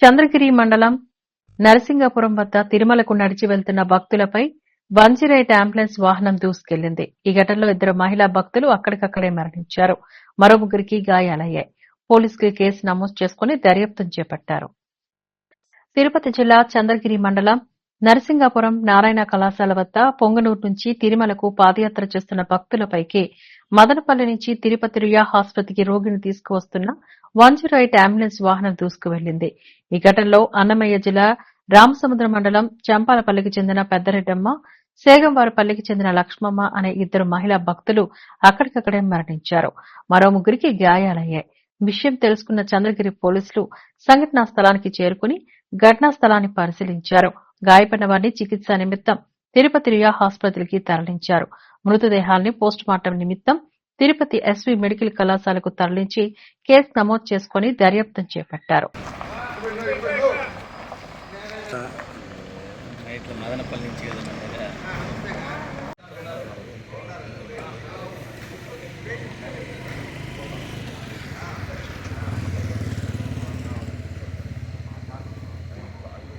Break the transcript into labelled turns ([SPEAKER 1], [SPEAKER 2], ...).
[SPEAKER 1] చంద్రగిరి మండలం నరసింగాపురం వద్ద తిరుమలకు నడిచి వెళ్తున్న భక్తులపై 108 అంబులెన్స్ వాహనం దూసుకెళ్లింది. ఈ ఘటనలో 2 మహిళా భక్తులు అక్కడికక్కడే మరణించారు. మరో ముగ్గురికి గాయాలయ్యాయి. పోలీసులు కేసు నమోదు చేసుకుని దర్యాప్తు చేపట్టారు. తిరుపతి జిల్లా చంద్రగిరి మండలం నరసింగాపురం నారాయణ కళాశాల వద్ద పొంగనూరు నుంచి తిరుమలకు పాదయాత్ర చేస్తున్న భక్తులపైకి మదనపల్లి నుంచి తిరుపతి రుయా ఆసుపత్రికి రోగిని తీసుకువస్తున్న 108 అంబులెన్స్ వాహనం దూసుకువెళ్లింది. ఈ ఘటనలో అన్నమయ్య జిల్లా రామసముద్రం మండలం చంపాలపల్లికి చెందిన పెద్దరెడ్డమ్మ, సేగంవారిపల్లికి చెందిన లక్ష్మమ్మ అనే 2 మహిళా భక్తులు అక్కడికక్కడే మరణించారు. మరో ముగ్గురికి గాయాలయ్యాయి. విషయం తెలుసుకున్న చంద్రగిరి పోలీసులు సంఘటనా స్థలానికి చేరుకుని ఘటనా స్థలాన్ని పరిశీలించారు. గాయపడిన వారిని చికిత్స నిమిత్తం తిరుపతి రుయా ఆసుపత్రికి తరలించారు. మృతదేహాల్ని పోస్టుమార్టం నిమిత్తం తిరుపతి ఎస్వీ మెడికల్ కళాశాలకు తరలించి కేసు నమోదు చేసుకుని దర్యాప్తు చేపట్టారు.
[SPEAKER 2] మదనపల్లి నుంచి